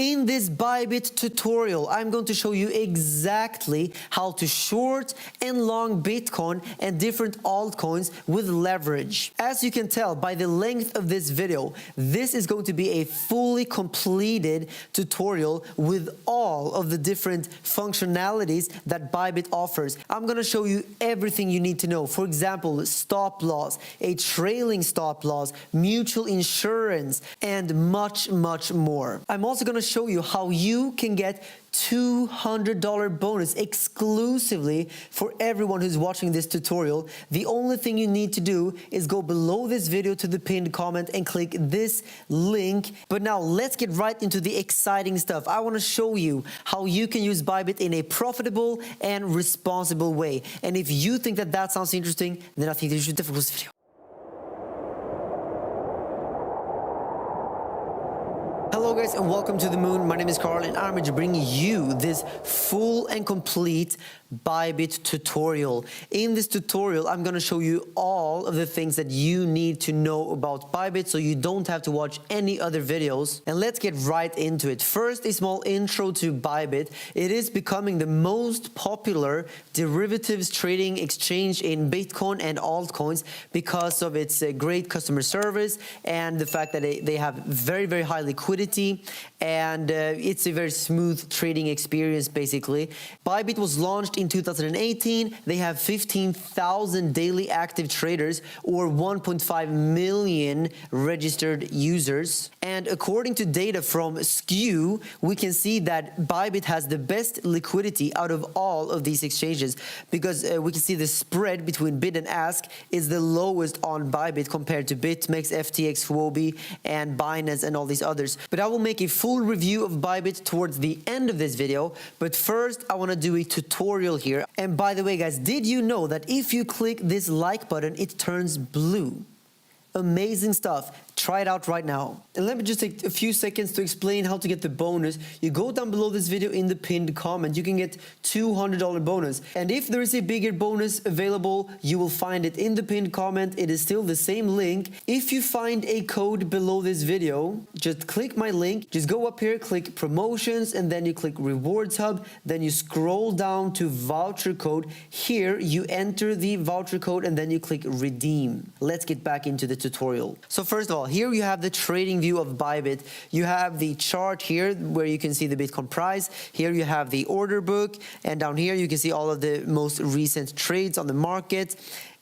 In this Bybit tutorial, I'm going to show you exactly how to short and long Bitcoin and different altcoins with leverage. As you can tell by the length of this video, this is going to be a fully completed tutorial with all of the different functionalities that Bybit offers. I'm going to show you everything you need to know. For example, stop loss, a trailing stop loss, mutual insurance, and much more. I'm also going to show you how you can get $200 bonus exclusively for everyone who's watching this tutorial. The only thing you need to do is go below this video to the pinned comment and click this link. But now let's get right into the exciting stuff. I want to show you how you can use Bybit in a profitable and responsible way. And if you think that that sounds interesting, then I think that you should definitely watch this video. Hello guys and welcome to the moon. My name is Carl and I'm going to bring you this full and complete Bybit tutorial. In this tutorial, I'm going to show you all of the things that you need to know about Bybit so you don't have to watch any other videos. And let's get right into it. First, a small intro to Bybit. It is becoming the most popular derivatives trading exchange in Bitcoin and altcoins because of its great customer service and the fact that they have very high liquidity and it's a very smooth trading experience basically. Bybit was launched in 2018. They have 15,000 daily active traders or 1.5 million registered users. And according to data from Skew, we can see that Bybit has the best liquidity out of all of these exchanges because we can see the spread between bid and ask is the lowest on Bybit compared to BitMEX, FTX, Huobi, and Binance and all these others. But I will make a full review of Bybit towards the end of this video. But first, I want to do a tutorial here. And by the way, guys, did you know that if you click this like button, it turns blue? Amazing stuff. Try it out right now. And let me just take a few seconds to explain how to get the bonus. You go down below this video in the pinned comment. You can get $200 bonus. And if there is a bigger bonus available, you will find it in the pinned comment. It is still the same link. If you find a code below this video, just click my link. Just go up here, click promotions, and then you click rewards hub. Then you scroll down to voucher code. Here you enter the voucher code and then you click redeem. Let's get back into the tutorial. So first of all, here you have the trading view of Bybit. You have the chart here where you can see the Bitcoin price. Here you have the order book, and down here you can see all of the most recent trades on the market.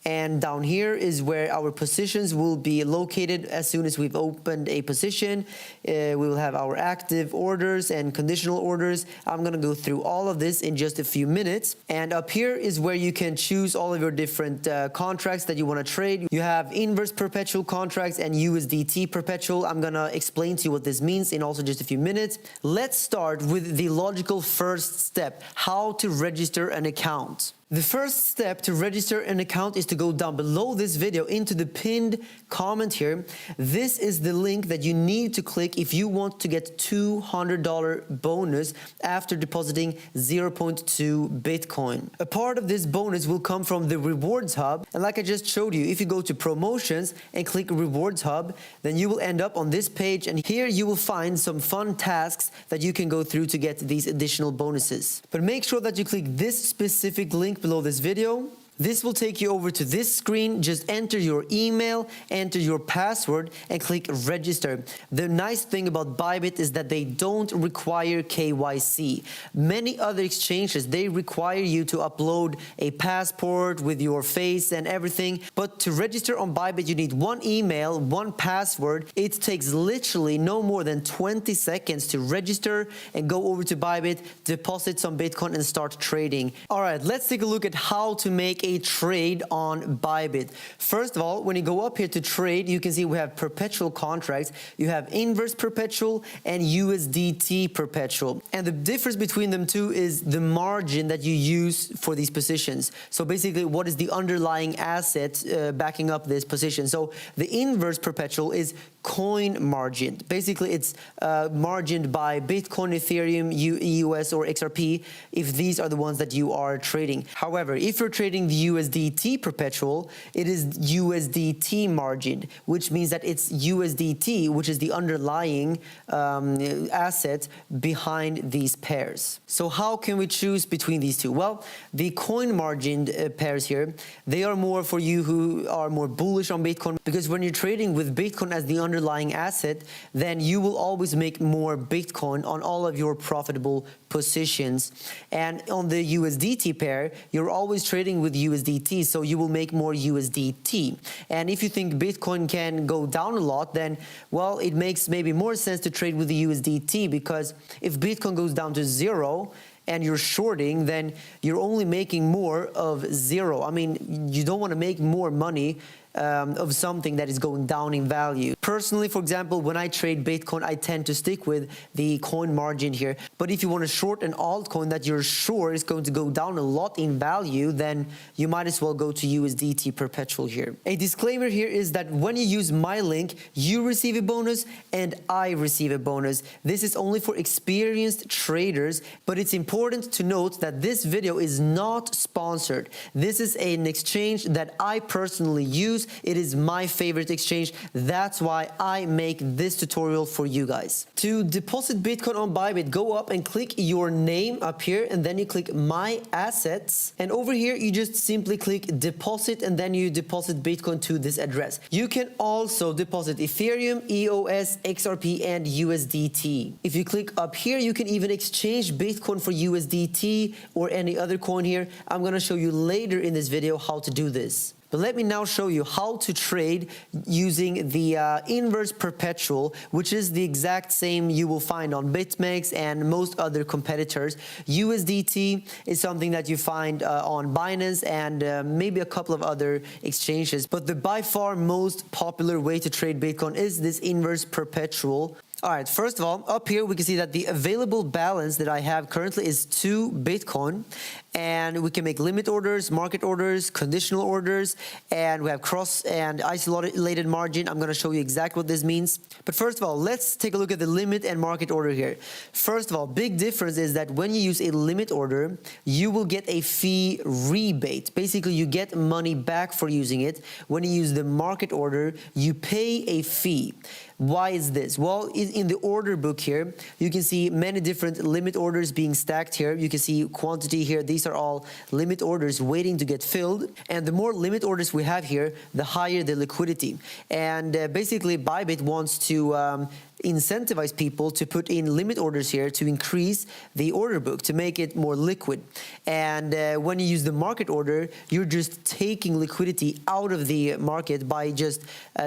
And down here is where our positions will be located as soon as we've opened a position. We will have our active orders and conditional orders. I'm going to go through all of this in just a few minutes. And up here is where you can choose all of your different contracts that you want to trade. You have inverse perpetual contracts and USDT perpetual. I'm going to explain to you what this means in also just a few minutes. Let's start with the logical first step, how to register an account. The first step to register an account is to go down below this video into the pinned comment here. This is the link that you need to click if you want to get $200 bonus after depositing 0.2 Bitcoin. A part of this bonus will come from the rewards hub. And like I just showed you, if you go to promotions and click rewards hub, then you will end up on this page. And here you will find some fun tasks that you can go through to get these additional bonuses. But make sure that you click this specific link below this video. This will take you over to this screen. Just enter your email, enter your password, and click register. The nice thing about Bybit is that they don't require KYC. Many other exchanges, they require you to upload a passport with your face and everything. But to register on Bybit, you need one email, one password. It takes literally no more than 20 seconds to register and go over to Bybit, deposit some Bitcoin, and start trading. All right, let's take a look at how to make a trade on Bybit. First of all, when you go up here to trade, you can see we have perpetual contracts. You have inverse perpetual and USDT perpetual. And the difference between them two is the margin that you use for these positions. So basically, what is the underlying asset backing up this position? So the inverse perpetual is coin margin. Basically, it's margined by Bitcoin, Ethereum, EUS, or XRP if these are the ones that you are trading. However, if you're trading the USDT perpetual, it is USDT margin, which means that it's USDT, which is the underlying asset behind these pairs. So how can we choose between these two? Well, the coin margined pairs here, they are more for you who are more bullish on Bitcoin, because when you're trading with Bitcoin as the underlying asset, then you will always make more Bitcoin on all of your profitable positions. And on the USDT pair, you're always trading with USDT, so you will make more USDT. And if you think Bitcoin can go down a lot, then, well, it makes maybe more sense to trade with the USDT, because if Bitcoin goes down to zero, and you're shorting, then you're only making more of zero. I mean, you don't want to make more money of something that is going down in value. Personally, for example, when I trade Bitcoin, I tend to stick with the coin margin here. But if you want to short an altcoin that you're sure is going to go down a lot in value, then you might as well go to USDT perpetual here. A disclaimer here is that when you use my link, you receive a bonus and I receive a bonus. This is only for experienced traders, but it's important to note that this video is not sponsored. This is an exchange that I personally use. It is my favorite exchange. That's why I make this tutorial for you guys. To deposit Bitcoin on Bybit, go up and click your name up here, and then you click My Assets. And over here, you just simply click Deposit, and then you deposit Bitcoin to this address. You can also deposit Ethereum, EOS, XRP, and USDT. If you click up here, you can even exchange Bitcoin for USDT or any other coin here. I'm going to show you later in this video how to do this. But let me now show you how to trade using the inverse perpetual, which is the exact same you will find on BitMEX and most other competitors. USDT is something that you find on Binance and maybe a couple of other exchanges. But the by far most popular way to trade Bitcoin is this inverse perpetual. All right, first of all, up here we can see that the available balance that I have currently is 2 Bitcoin, and we can make limit orders, market orders, conditional orders, and we have cross and isolated margin. I'm going to show you exactly what this means. But first of all, let's take a look at the limit and market order here. First of all, big difference is that when you use a limit order, you will get a fee rebate. Basically, you get money back for using it. When you use the market order, you pay a fee. Why is this? Well, in the order book here, you can see many different limit orders being stacked here. You can see quantity here. These are all limit orders waiting to get filled. And the more limit orders we have here, the higher the liquidity. And basically, Bybit wants to incentivize people to put in limit orders here to increase the order book, to make it more liquid. And when you use the market order, you're just taking liquidity out of the market by just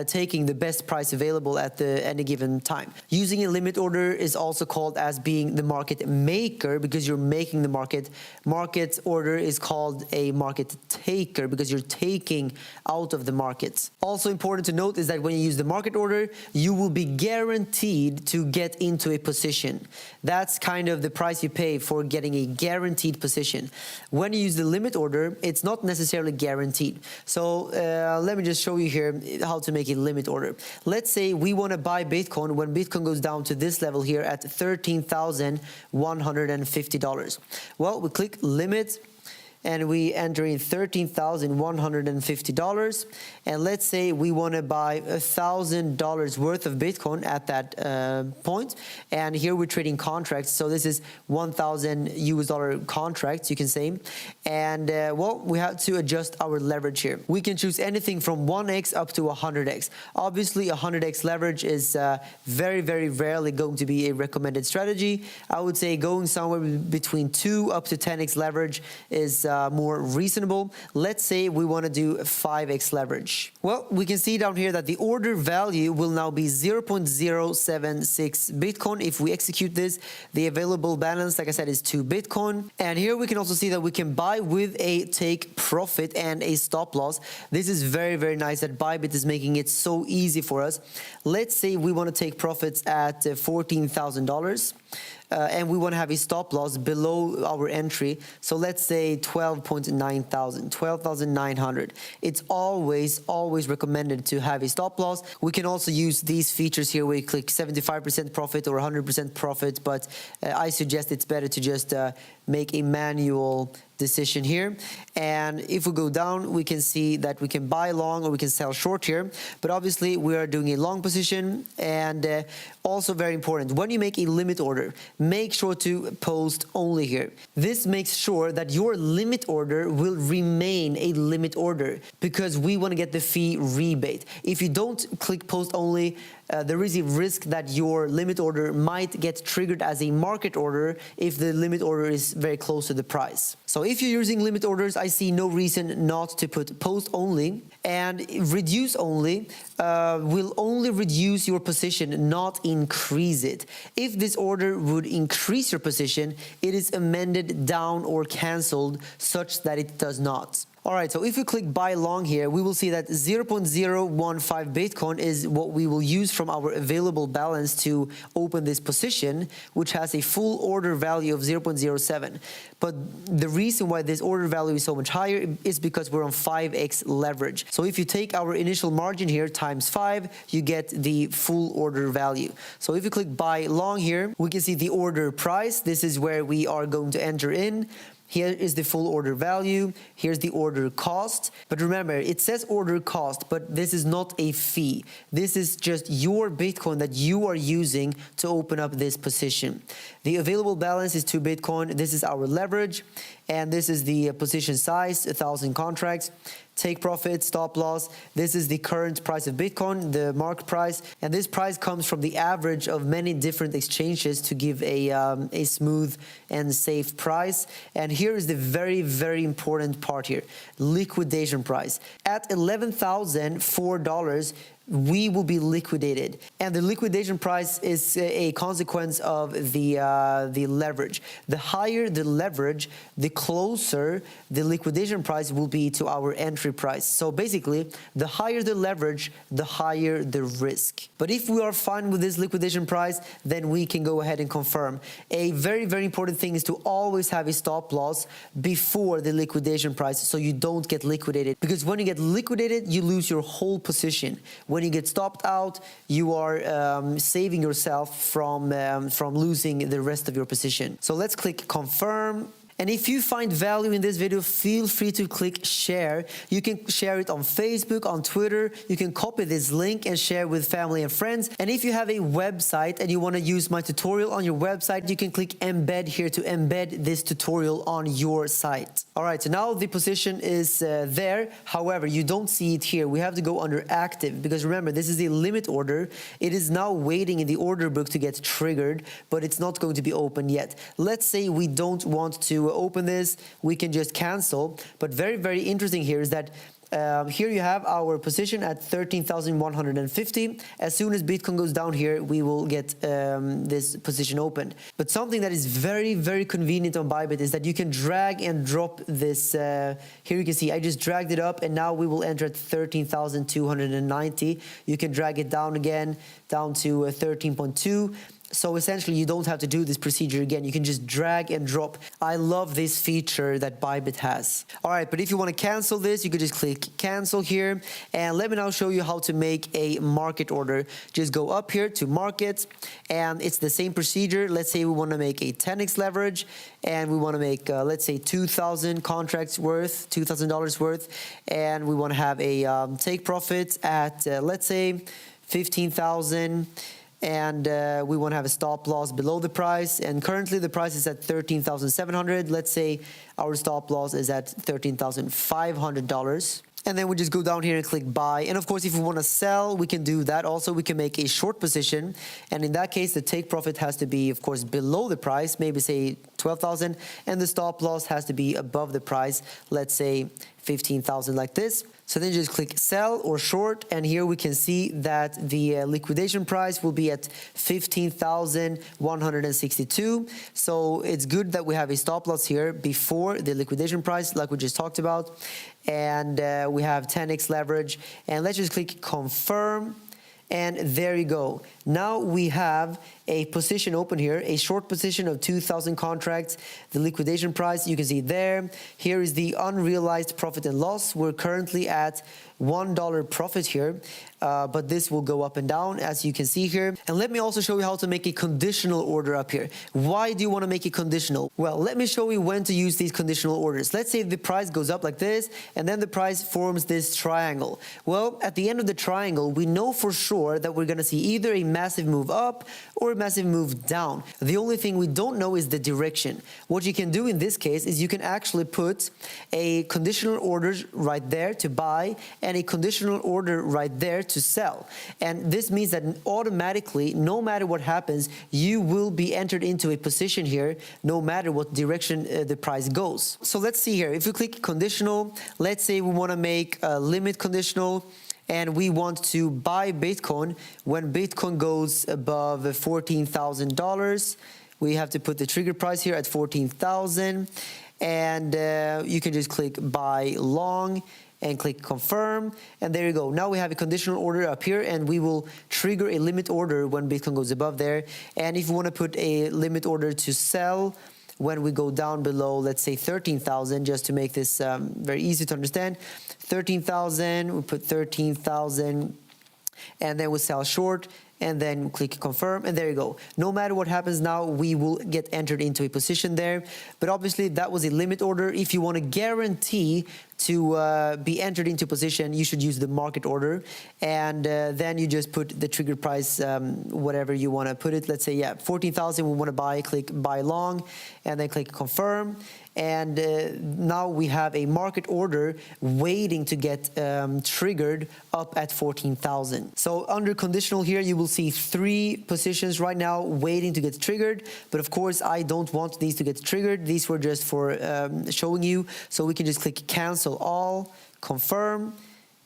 taking the best price available at any given time. Using a limit order is also called as being the market maker, because you're making the market. Market order is called a market taker because you're taking out of the markets. Also important to note is that when you use the market order, you will be guaranteed to get into a position. That's kind of the price you pay for getting a guaranteed position. When you use the limit order, it's not necessarily guaranteed. So let me just show you here how to make a limit order. Let's say we want to buy Bitcoin when Bitcoin goes down to this level here at $13,150. Well, we click limit, and we enter in $13,150. And let's say we want to buy $1,000 worth of Bitcoin at that point. And here we're trading contracts. So this is 1,000 US dollar contracts, you can say. And well, we have to adjust our leverage here. We can choose anything from 1x up to 100x. Obviously, 100x leverage is very, very rarely going to be a recommended strategy. I would say going somewhere between 2 up to 10x leverage is more reasonable. Let's say we want to do 5x leverage. Well, we can see down here that the order value will now be 0.076 Bitcoin. If we execute this, the available balance, like I said, is 2 Bitcoin. And here we can also see that we can buy with a take profit and a stop loss. This is very, very nice that Bybit is making it so easy for us. Let's say we want to take profits at $14,000. and we want to have a stop loss below our entry. So let's say 12,900. It's always recommended to have a stop loss. We can also use these features here where you click 75% profit or 100% profit, but I suggest it's better to just make a manual decision here. And if we go down, we can see that we can buy long or we can sell short here, but obviously we are doing a long position. And also very important, when you make a limit order, make sure to post only here. This makes sure that your limit order will remain a limit order because we want to get the fee rebate. If you don't click post only, there is a risk that your limit order might get triggered as a market order if the limit order is very close to the price. So if you're using limit orders, I see no reason not to put post only, and reduce only will only reduce your position, not increase it. If this order would increase your position, it is amended down or cancelled such that it does not. All right, so if we click buy long here, we will see that 0.015 Bitcoin is what we will use from our available balance to open this position, which has a full order value of 0.07. But the reason why this order value is so much higher is because we're on 5x leverage. So if you take our initial margin here times 5, you get the full order value. So if you click buy long here, we can see the order price. This is where we are going to enter in. Here is the full order value. Here's the order cost. But remember, it says order cost, but this is not a fee. This is just your Bitcoin that you are using to open up this position. The available balance is 2 Bitcoin. This is our leverage. And this is the position size, 1,000 contracts. Take profit, stop loss. This is the current price of Bitcoin, the market price. And this price comes from the average of many different exchanges to give a smooth and safe price. And here is the very important part here. Liquidation price. At $11,004, we will be liquidated, and the liquidation price is a consequence of the leverage. The higher the leverage, the closer the liquidation price will be to our entry price. So basically, the higher the leverage, the higher the risk. But if we are fine with this liquidation price, then we can go ahead and confirm. A very important thing is to always have a stop loss before the liquidation price so you don't get liquidated, because when you get liquidated, you lose your whole position. When you get stopped out, you are saving yourself from losing the rest of your position. So let's click confirm. And if you find value in this video, feel free to click share. You can share it on Facebook, on Twitter. You can copy this link and share with family and friends. And if you have a website and you want to use my tutorial on your website, you can click embed here to embed this tutorial on your site. All right, so now the position is there. However, you don't see it here. We have to go under active because remember, this is a limit order. It is now waiting in the order book to get triggered, but it's not going to be open yet. Let's say we don't want to open this, we can just cancel. But very interesting here is that here you have our position at 13,150. As soon as Bitcoin goes down here, we will get this position opened. But something that is very convenient on Bybit is that you can drag and drop this. Here you can see I just dragged it up, and now we will enter at 13,290. You can drag it down again, down to 13.2. So essentially, you don't have to do this procedure again. You can just drag and drop. I love this feature that Bybit has. All right, but if you want to cancel this, you could just click cancel here. And let me now show you how to make a market order. Just go up here to market, and it's the same procedure. Let's say we want to make a 10x leverage, and we want to make, let's say, 2,000 contracts worth, $2,000 worth, and we want to have a take profit at, let's say, 15,000. And we want to have a stop loss below the price. And currently the price is at 13,700. Let's say our stop loss is at $13,500. And then we just go down here and click buy. And of course, if we want to sell, we can do that. Also, we can make a short position. And in that case, the take profit has to be, of course, below the price, maybe say 12,000. And the stop loss has to be above the price, let's say 15,000 like this. So then just click sell or short, and here we can see that the liquidation price will be at 15,162. So it's good that we have a stop loss here before the liquidation price, like we just talked about. And we have 10x leverage. And let's just click confirm. And there you go. Now we have a position open here, a short position of 2,000 contracts. The liquidation price, you can see there. Here is the unrealized profit and loss. We're currently at $1 profit here, but this will go up and down as you can see here. And let me also show you how to make a conditional order up here. Why do you want to make it conditional? Well, let me show you when to use these conditional orders. Let's say the price goes up like this, and then the price forms this triangle. Well, at the end of the triangle, we know for sure that we're going to see either a massive move up or a massive move down. The only thing we don't know is the direction. What you can do in this case is you can actually put a conditional order right there to buy and a conditional order right there to sell. And this means that automatically, no matter what happens, you will be entered into a position here, no matter what direction the price goes. So let's see here. If you click conditional, let's say we want to make a limit conditional, and we want to buy Bitcoin when Bitcoin goes above $14,000. We have to put the trigger price here at 14,000, and you can just click buy long and click confirm, and there you go. Now we have a conditional order up here, and we will trigger a limit order when Bitcoin goes above there. And if you want to put a limit order to sell when we go down below, let's say 13,000, just to make this very easy to understand, 13,000, we put 13,000, and then we sell short, and then click confirm, and there you go. No matter what happens now, we will get entered into a position there. But obviously that was a limit order. If you want to guarantee to be entered into position, you should use the market order, and then you just put the trigger price, whatever you want to put it. Let's say, yeah, 14,000 we want to buy, click buy long, and then click confirm. And now we have a market order waiting to get triggered up at 14,000. So under conditional here, you will see 3 positions right now waiting to get triggered. But of course, I don't want these to get triggered. These were just for showing you. So we can just click cancel all, confirm,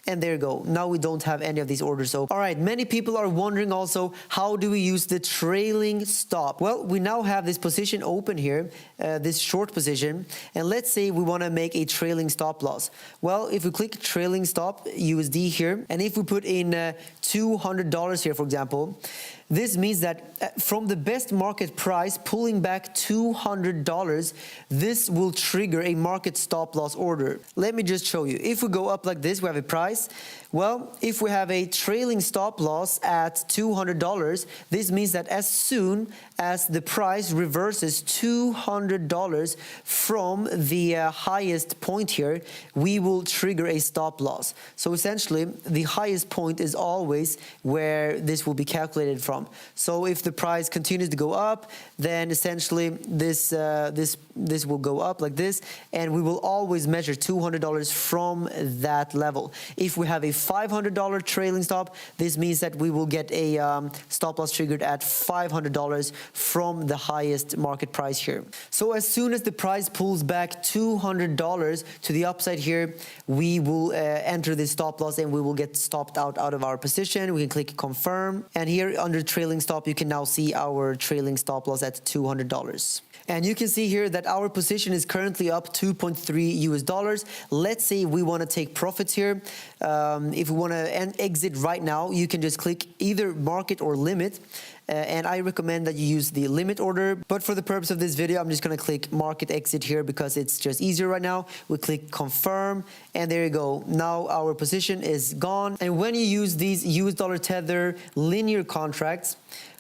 and there you go. Now we don't have any of these orders open. All right, many people are wondering also, how do we use the trailing stop? Well, we now have this position open here, this short position, and let's say we want to make a trailing stop loss. Well, if we click trailing stop USD here, and if we put in $200 here, for example, this means that from the best market price, pulling back $200, this will trigger a market stop loss order. Let me just show you. If we go up like this, we have a price. Well, if we have a trailing stop loss at $200, this means that as soon as the price reverses $200 from the highest point here, we will trigger a stop loss. So essentially, the highest point is always where this will be calculated from. So if the price continues to go up, then essentially this will go up like this, and we will always measure $200 from that level. If we have a $500 trailing stop, this means that we will get a stop loss triggered at $500 from the highest market price here. So as soon as the price pulls back $200 to the upside here, we will enter this stop loss, and we will get stopped out of our position. We can click confirm, and here under trailing stop, you can now see our trailing stop loss at $200. And you can see here that our position is currently up $2.3. Let's say we want to take profits here. If we want to exit right now, you can just click either market or limit. And I recommend that you use the limit order. But for the purpose of this video, I'm just going to click market exit here because it's just easier right now. We click confirm, and there you go. Now our position is gone. And when you use these US dollar tether linear contracts,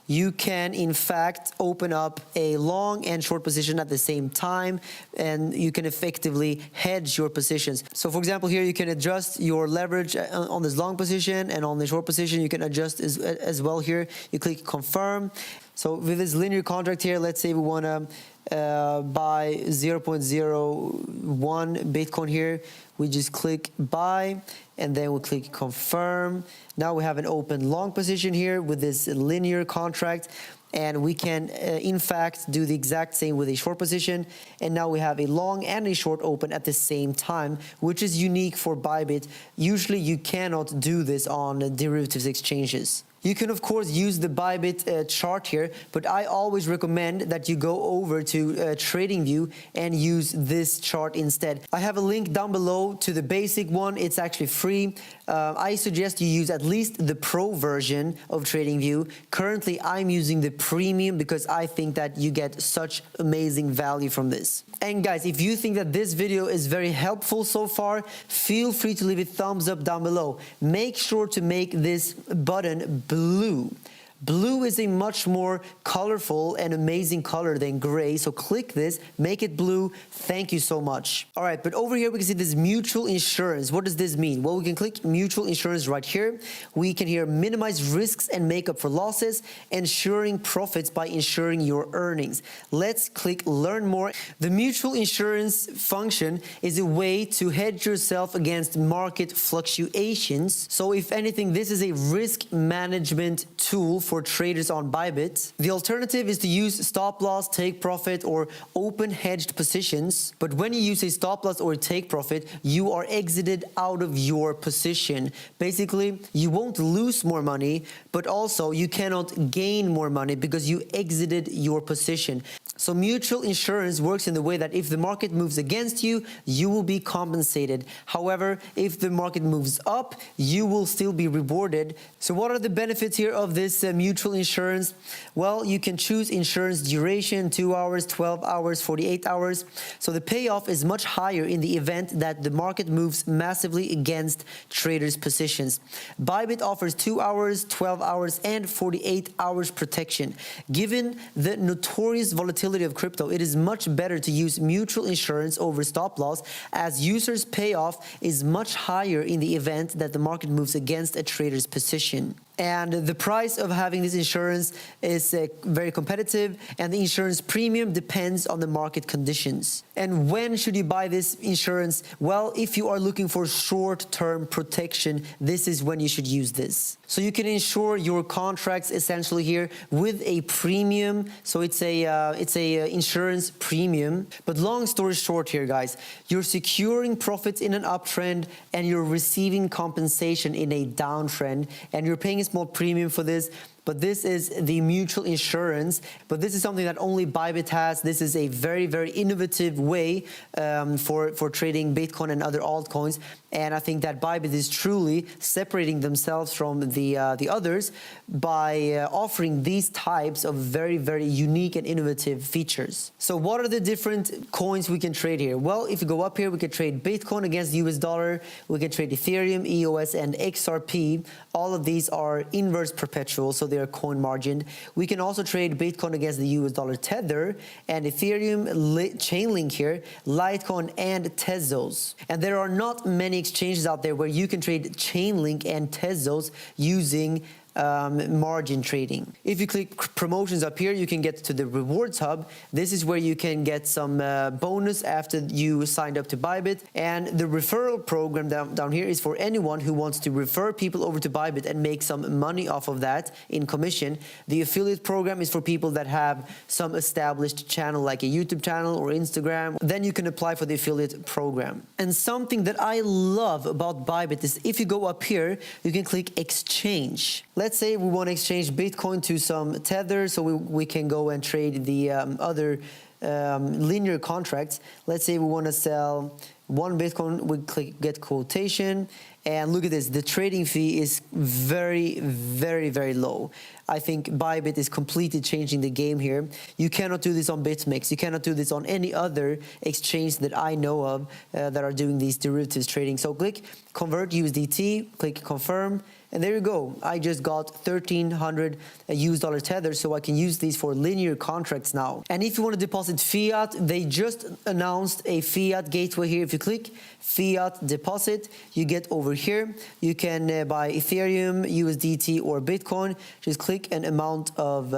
you can in fact open up a long and short position at the same time, and you can effectively hedge your positions. So for example, here you can adjust your leverage on this long position, and on the short position you can adjust as well here. You click confirm. So with this linear contract here, let's say we want to buy 0.01 Bitcoin here. We just click buy, and then we'll click confirm. Now we have an open long position here with this linear contract, and we can in fact do the exact same with a short position. And now we have a long and a short open at the same time, which is unique for Bybit. Usually you cannot do this on derivatives exchanges. You can of course use the Bybit chart here, but I always recommend that you go over to TradingView and use this chart instead. I have a link down below to the basic one. It's actually free. I suggest you use at least the Pro version of TradingView. Currently, I'm using the Premium because I think that you get such amazing value from this. And guys, if you think that this video is very helpful so far, feel free to leave a thumbs up down below. Make sure to make this button blue. Blue is a much more colorful and amazing color than gray, so click this, make it blue. Thank you so much. All right, but over here we can see this mutual insurance. What does this mean? Well, we can click mutual insurance right here. We can here minimize risks and make up for losses, ensuring profits by ensuring your earnings. Let's click learn more. The mutual insurance function is a way to hedge yourself against market fluctuations. So if anything, this is a risk management tool for traders on Bybit. The alternative is to use stop loss, take profit, or open hedged positions. But when you use a stop loss or a take profit, you are exited out of your position. Basically, you won't lose more money, but also you cannot gain more money because you exited your position. So mutual insurance works in the way that if the market moves against you, you will be compensated. However, if the market moves up, you will still be rewarded. So what are the benefits here of this mutual insurance? Well, you can choose insurance duration, 2 hours, 12 hours, 48 hours. So the payoff is much higher in the event that the market moves massively against traders' positions. Bybit offers 2 hours, 12 hours, and 48 hours protection. Given the notorious volatility of crypto, it is much better to use mutual insurance over stop loss, as users' payoff is much higher in the event that the market moves against a trader's position. And the price of having this insurance is very competitive, and the insurance premium depends on the market conditions. And when should you buy this insurance? Well, if you are looking for short-term protection, this is when you should use this. So you can insure your contracts essentially here with a premium. So it's a insurance premium. But long story short here, guys, you're securing profits in an uptrend and you're receiving compensation in a downtrend, and you're paying a small premium for this. But this is the mutual insurance. But this is something that only Bybit has. This is a very, very innovative way for trading Bitcoin and other altcoins. And I think that Bybit is truly separating themselves from the others by offering these types of very, very unique and innovative features. So what are the different coins we can trade here? Well, if you go up here, we can trade Bitcoin against the US dollar. We can trade Ethereum, EOS, and XRP. All of these are inverse perpetual, so they are coin margined. We can also trade Bitcoin against the US dollar Tether and Ethereum, Chainlink here, Litecoin, and Tezos. And there are not many exchanges out there where you can trade Chainlink and Tezos using margin trading. If you click promotions up here, you can get to the rewards hub. This is where you can get some bonus after you signed up to Bybit. And the referral program down here is for anyone who wants to refer people over to Bybit and make some money off of that in commission. The affiliate program is for people that have some established channel like a YouTube channel or Instagram. Then you can apply for the affiliate program. And something that I love about Bybit is if you go up here, you can click exchange. Let's say we want to exchange Bitcoin to some Tether, so we can go and trade the other linear contracts. Let's say we want to sell 1 Bitcoin, we click get quotation, and look at this, the trading fee is very, very, very low. I think Bybit is completely changing the game here. You cannot do this on BitMEX. You cannot do this on any other exchange that I know of that are doing these derivatives trading. So click convert USDT, click confirm, and there you go. I just got 1,300 US dollar Tether, so I can use these for linear contracts now. And if you want to deposit fiat, they just announced a fiat gateway here. If you click fiat deposit, you get over here. You can buy Ethereum, USDT, or Bitcoin. Just click an amount of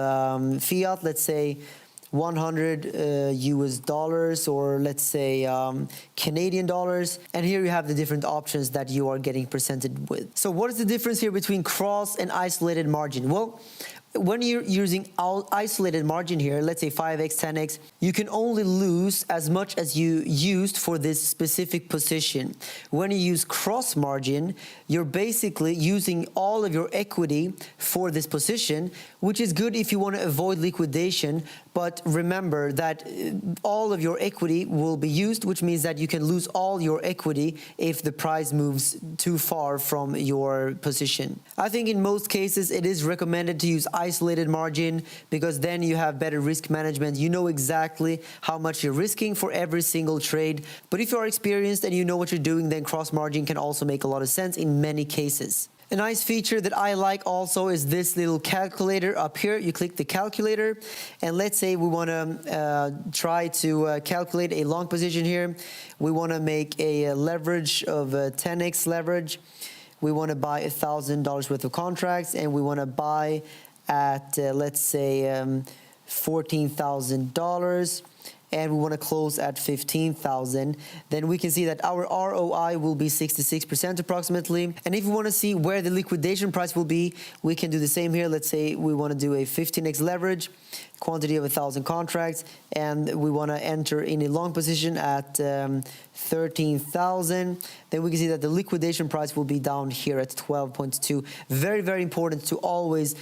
fiat, let's say 100 US dollars, or let's say Canadian dollars, and here you have the different options that you are getting presented with. So what is the difference here between cross and isolated margin? Well, When you're using isolated margin here, let's say 5x, 10x, you can only lose as much as you used for this specific position. When you use cross margin, you're basically using all of your equity for this position, which is good if you want to avoid liquidation. But remember that all of your equity will be used, which means that you can lose all your equity if the price moves too far from your position. I think in most cases it is recommended to use isolated margin because then you have better risk management. You know exactly how much you're risking for every single trade. But if you are experienced and you know what you're doing, then cross margin can also make a lot of sense in many cases. A nice feature that I like also is this little calculator up here. You click the calculator, and let's say we want to try to calculate a long position here. We want to make a leverage of 10x leverage. We want to buy $1,000 worth of contracts, and we want to buy at let's say $14,000. And we want to close at 15,000, then we can see that our ROI will be 66% approximately. And if we want to see where the liquidation price will be, we can do the same here. Let's say we want to do a 15x leverage, quantity of 1,000 contracts, and we want to enter in a long position at 13,000. Then we can see that the liquidation price will be down here at 12.2. Very, very important to always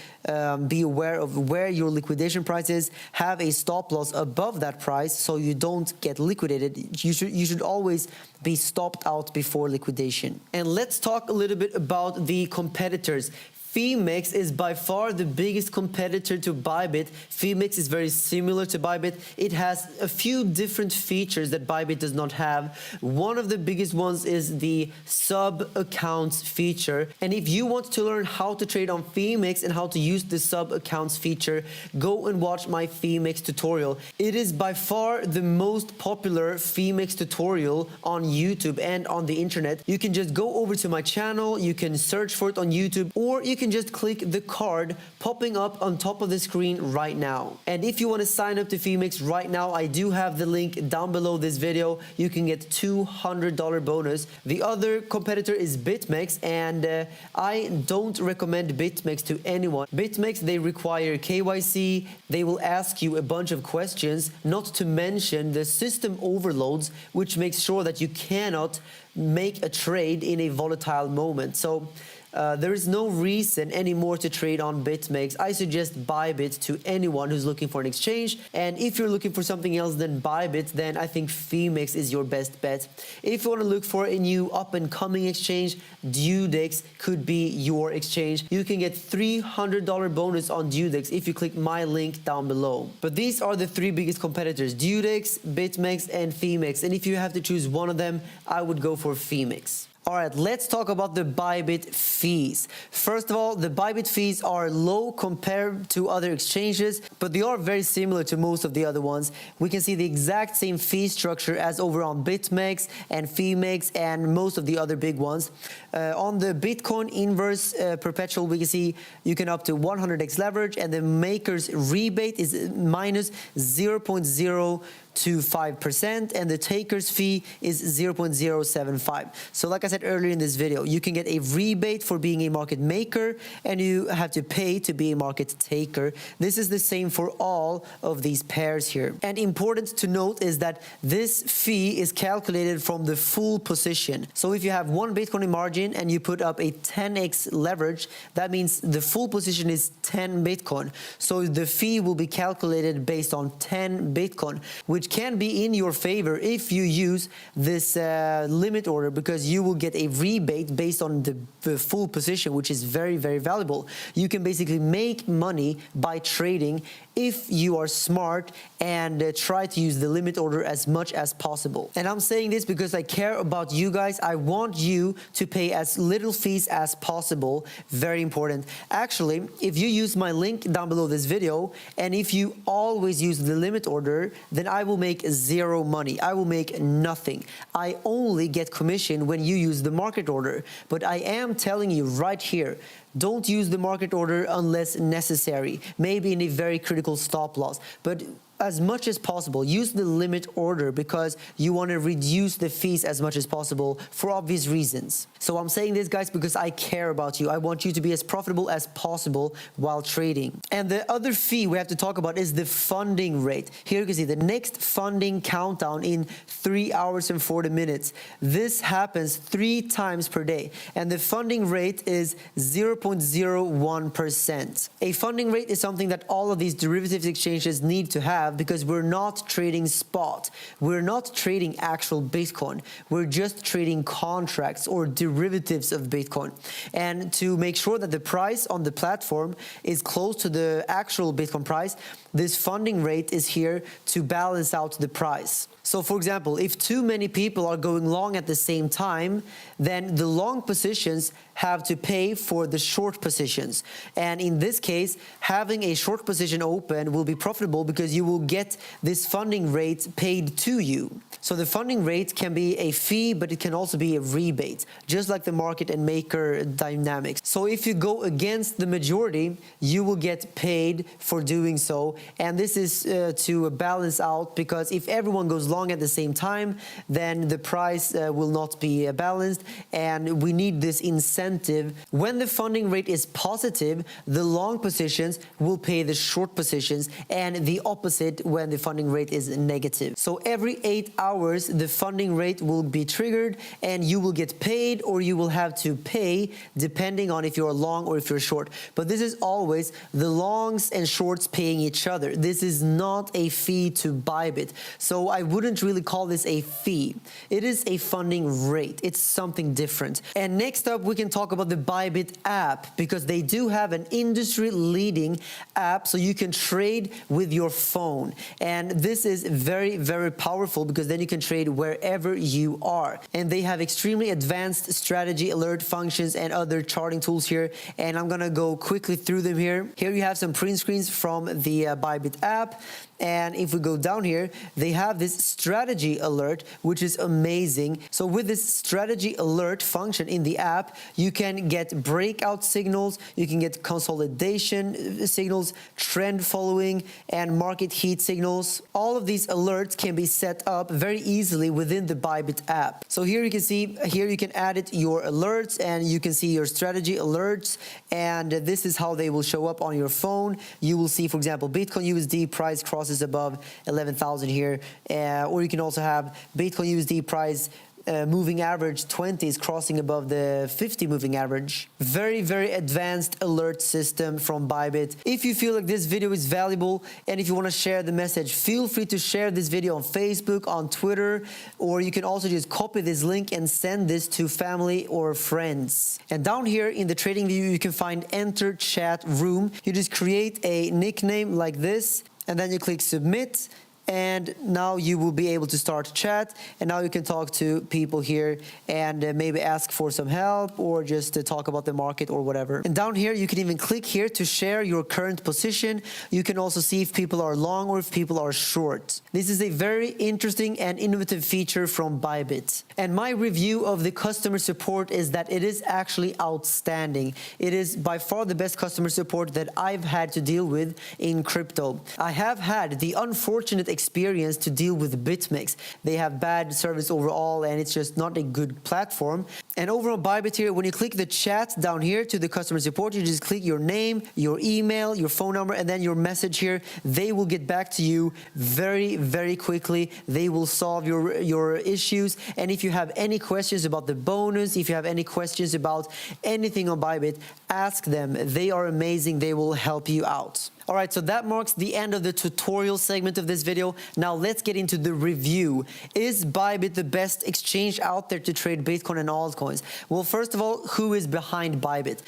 be aware of where your liquidation price is. Have a stop loss above that price so you don't get liquidated. You should always be stopped out before liquidation. And let's talk a little bit about the competitors. Phemex is by far the biggest competitor to Bybit. Phemex is very similar to Bybit. It has a few different features that Bybit does not have. One of the biggest ones is the sub-accounts feature. And if you want to learn how to trade on Phemex and how to use the sub-accounts feature, go and watch my Phemex tutorial. It is by far the most popular Phemex tutorial on YouTube and on the internet. You can just go over to my channel, you can search for it on YouTube, or you can just click the card popping up on top of the screen right now. And if you want to sign up to Phemex right now, I do have the link down below this video. You can get $200 bonus. The other competitor is BitMEX, and I don't recommend BitMEX to anyone. BitMEX, they require KYC. They will ask you a bunch of questions, not to mention the system overloads, which makes sure that you cannot make a trade in a volatile moment. So there is no reason anymore to trade on BitMEX. I suggest Bybit to anyone who's looking for an exchange. And if you're looking for something else than Bybit, then I think Phemex is your best bet. If you want to look for a new up-and-coming exchange, Dudex could be your exchange. You can get $300 bonus on Dudex if you click my link down below. But these are the three biggest competitors: Dudex, BitMEX, and Phemex. And if you have to choose one of them, I would go for Phemex. All right, let's talk about the Bybit fees. First of all, the Bybit fees are low compared to other exchanges, but they are very similar to most of the other ones. We can see the exact same fee structure as over on BitMEX and Phemex and most of the other big ones. On the Bitcoin inverse perpetual, we can see you can up to 100x leverage, and the maker's rebate is minus 0.025%, and the taker's fee is 0.075. So like I said earlier in this video, you can get a rebate for being a market maker, and you have to pay to be a market taker. This is the same for all of these pairs here. And important to note is that this fee is calculated from the full position. So if you have one Bitcoin in margin and you put up a 10x leverage, that means the full position is 10 Bitcoin. So the fee will be calculated based on 10 Bitcoin, which can be in your favor if you use this limit order, because you will get a rebate based on the full position, which is very, very valuable. You can basically make money by trading if you are smart and try to use the limit order as much as possible. And I'm saying this because I care about you guys. I want you to pay as little fees as possible. Very important. Actually, if you use my link down below this video, and if you always use the limit order, then I will make zero money. I will make nothing. I only get commission when you use the market order. But I am telling you right here, don't use the market order unless necessary, maybe in a very critical stop loss. But as much as possible. Use the limit order because you want to reduce the fees as much as possible for obvious reasons. So I'm saying this, guys, because I care about you. I want you to be as profitable as possible while trading. And the other fee we have to talk about is the funding rate. Here you can see the next funding countdown in 3 hours and 40 minutes. This happens 3 times per day. And the funding rate is 0.01%. A funding rate is something that all of these derivatives exchanges need to have because we're not trading spot. We're not trading actual Bitcoin. We're just trading contracts or derivatives of Bitcoin. And to make sure that the price on the platform is close to the actual Bitcoin price, this funding rate is here to balance out the price. So for example, if too many people are going long at the same time, then the long positions have to pay for the short positions. And in this case, having a short position open will be profitable because you will get this funding rate paid to you. So the funding rate can be a fee, but it can also be a rebate, just like the market and maker dynamics. So if you go against the majority, you will get paid for doing so. And this is to balance out, because if everyone goes long at the same time, then the price will not be balanced, and we need this incentive. When the funding rate is positive, the long positions will pay the short positions, and the opposite when the funding rate is negative. So every 8 hours, the funding rate will be triggered, and you will get paid, or you will have to pay depending on if you're long or if you're short. But this is always the longs and shorts paying each other. This is not a fee to Bybit. So I wouldn't really call this a fee. It is a funding rate. It's something different. And next up, we can talk about the Bybit app, because they do have an industry-leading app so you can trade with your phone. And this is very, very powerful because then you can trade wherever you are. And they have extremely advanced strategy alert functions and other charting tools here. And I'm gonna go quickly through them here. Here you have some print screens from the Bybit app. And if we go down here, they have this strategy alert, which is amazing. So with this strategy alert function in the app, you can get breakout signals, you can get consolidation signals, trend following, and market heat signals. All of these alerts can be set up very easily within the Bybit app. So here you can see, here you can add it your alerts, and you can see your strategy alerts, and this is how they will show up on your phone. You will see, for example, Bitcoin USD price crosses above 11,000 here, or you can also have Bitcoin USD price moving average 20 is crossing above the 50 moving average. Very, very advanced alert system from Bybit. If you feel like this video is valuable and if you want to share the message, feel free to share this video on Facebook, on Twitter, or you can also just copy this link and send this to family or friends. And down here in the trading view, you can find enter chat room. You just create a nickname like this, and then you click submit, and now you will be able to start chat, and now you can talk to people here and maybe ask for some help or just to talk about the market or whatever. And down here you can even click here to share your current position. You can also see if people are long or if people are short. This is a very interesting and innovative feature from Bybit. And my review of the customer support is that it is actually outstanding. It is by far the best customer support that I've had to deal with in crypto. I have had the unfortunate experience to deal with BitMEX. They have bad service overall, and it's just not a good platform. And over on Bybit here, when you click the chat down here to the customer support, you just click your name, your email, your phone number, and then your message here. They will get back to you very, very quickly. They will solve your issues. And if you have any questions about the bonus, if you have any questions about anything on Bybit, ask them. They are amazing. They will help you out. All right, so that marks the end of the tutorial segment of this video. Now let's get into the review. Is Bybit the best exchange out there to trade Bitcoin and altcoins? Well, first of all, who is behind Bybit?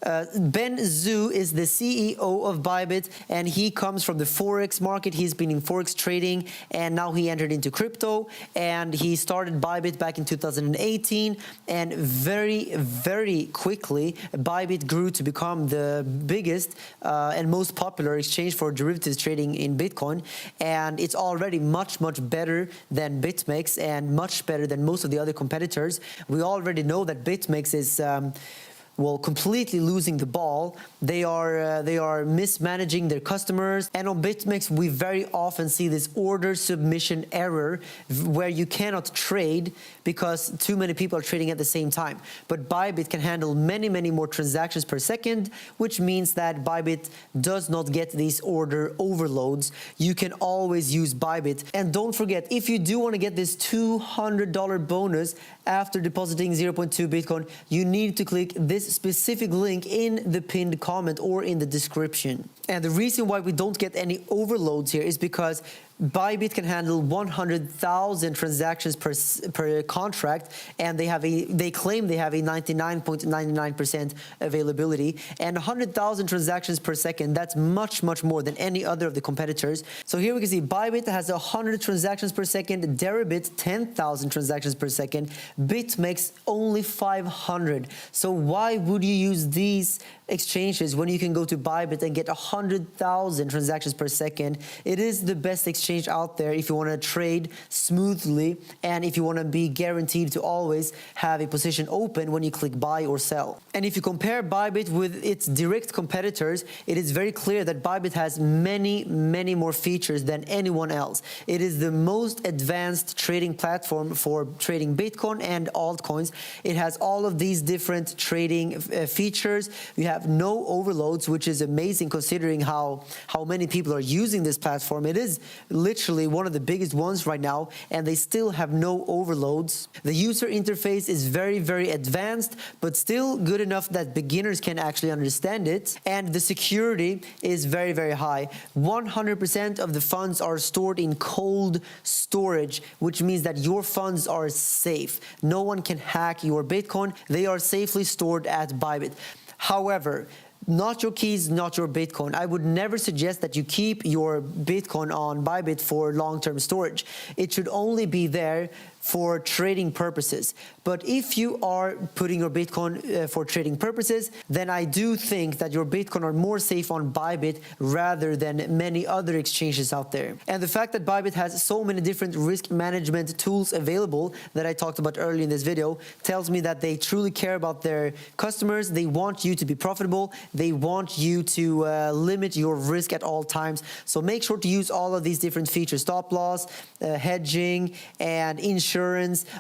Ben Zhu is the CEO of Bybit, and he comes from the Forex market. He's been in Forex trading, and now he entered into crypto, and he started Bybit back in 2018, and very, very quickly, Bybit grew to become the biggest and most popular exchange for derivatives trading in Bitcoin, and it's already much, much better than BitMEX and much better than most of the other competitors. We already know that BitMEX is well, completely losing the ball. They are mismanaging their customers. And on BitMEX, we very often see this order submission error where you cannot trade because too many people are trading at the same time. But Bybit can handle many, many more transactions per second, which means that Bybit does not get these order overloads. You can always use Bybit. And don't forget, if you do want to get this $200 bonus after depositing 0.2 Bitcoin, you need to click this specific link in the pinned comment or in the description. And the reason why we don't get any overloads here is because Bybit can handle 100,000 transactions per contract, and they claim they have a 99.99% availability, and 100,000 transactions per second. That's much, much more than any other of the competitors. So here we can see Bybit has 100 transactions per second, Deribit 10,000 transactions per second, BitMEX only 500. So why would you use these exchanges when you can go to Bybit and get 100,000 transactions per second? It is the best exchange out there if you want to trade smoothly and if you want to be guaranteed to always have a position open when you click buy or sell. And if you compare Bybit with its direct competitors, it is very clear that Bybit has many, many more features than anyone else. It is the most advanced trading platform for trading Bitcoin and altcoins. It has all of these different trading features. You have no overloads, which is amazing considering how many people are using this platform. It is literally one of the biggest ones right now, and they still have no overloads. The user interface is very, very advanced, but still good enough that beginners can actually understand it. And the security is very, very high. 100% of the funds are stored in cold storage, which means that your funds are safe. No one can hack your Bitcoin. They are safely stored at Bybit. However, not your keys, not your Bitcoin. I would never suggest that you keep your Bitcoin on Bybit for long-term storage. It should only be there for trading purposes. But if you are putting your Bitcoin for trading purposes, then I do think that your Bitcoin are more safe on Bybit rather than many other exchanges out there. And the fact that Bybit has so many different risk management tools available that I talked about earlier in this video tells me that they truly care about their customers. They want you to be profitable. They want you to limit your risk at all times. So make sure to use all of these different features: stop loss, hedging, and insurance.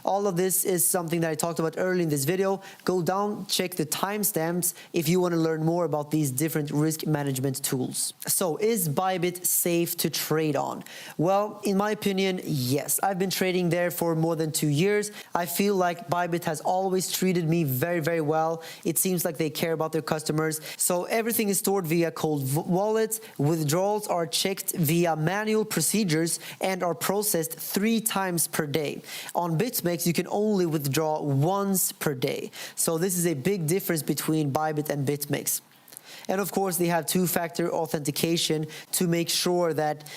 All of this is something that I talked about earlier in this video. Go down, check the timestamps if you want to learn more about these different risk management tools. So is Bybit safe to trade on? Well, in my opinion, yes. I've been trading there for more than 2 years. I feel like Bybit has always treated me very, very well. It seems like they care about their customers. So everything is stored via cold wallets. Withdrawals are checked via manual procedures and are processed 3 times per day. On BitMEX, you can only withdraw once per day. So this is a big difference between Bybit and BitMEX. And of course, they have two-factor authentication to make sure that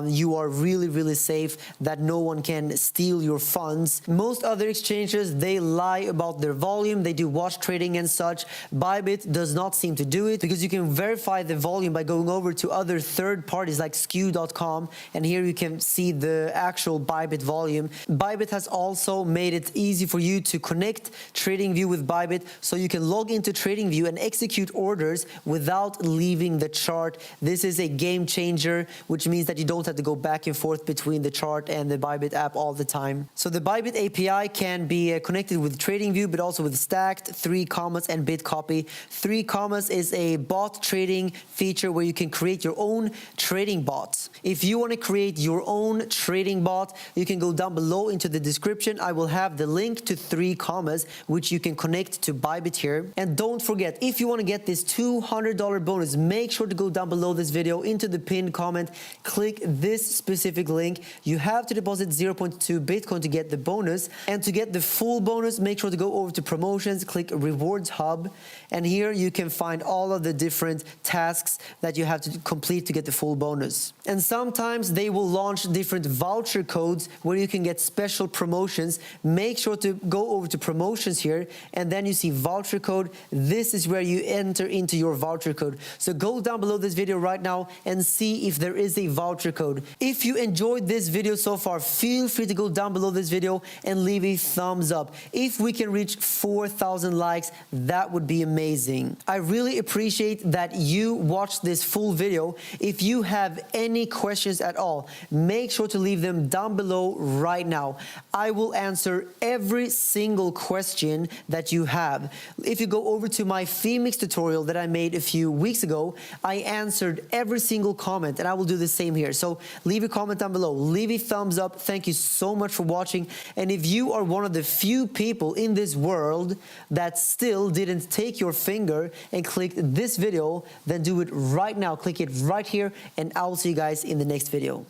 you are really, really safe, that no one can steal your funds. Most other exchanges, they lie about their volume. They do watch trading and such. Bybit does not seem to do it because you can verify the volume by going over to other third parties like skew.com. And here you can see the actual Bybit volume. Bybit has also made it easy for you to connect TradingView with Bybit, so you can log into TradingView and execute orders without leaving the chart. This is a game changer, which means that you don't have to go back and forth between the chart and the Bybit app all the time. So the Bybit API can be connected with TradingView, but also with Stacked, 3 Commas, and Bitcopy. 3 Commas is a bot trading feature where you can create your own trading bots. If you want to create your own trading bot, you can go down below into the description. I will have the link to 3 Commas, which you can connect to Bybit here. And don't forget, if you want to get this $200 bonus, make sure to go down below this video into the pinned comment, click this specific link. You have to deposit 0.2 Bitcoin to get the bonus, and to get the full bonus, make sure to go over to promotions, click Rewards Hub, and here you can find all of the different tasks that you have to complete to get the full bonus. And sometimes they will launch different voucher codes where you can get special promotions. Make sure to go over to promotions here, and then you see voucher code. This is where you enter into your voucher code. So go down below this video right now and see if there is a voucher code. If you enjoyed this video so far, feel free to go down below this video and leave a thumbs up. If we can reach 4,000 likes, that would be amazing. I really appreciate that you watched this full video. If you have any questions at all, make sure to leave them down below right now. I will answer every single question that you have. If you go over to my Phoenix tutorial that I made a few weeks ago, I answered every single comment, and I will do the same here. So leave a comment down below, leave a thumbs up. Thank you so much for watching. And if you are one of the few people in this world that still didn't take your finger and click this video, then do it right now. Click it right here, and I will see you guys in the next video.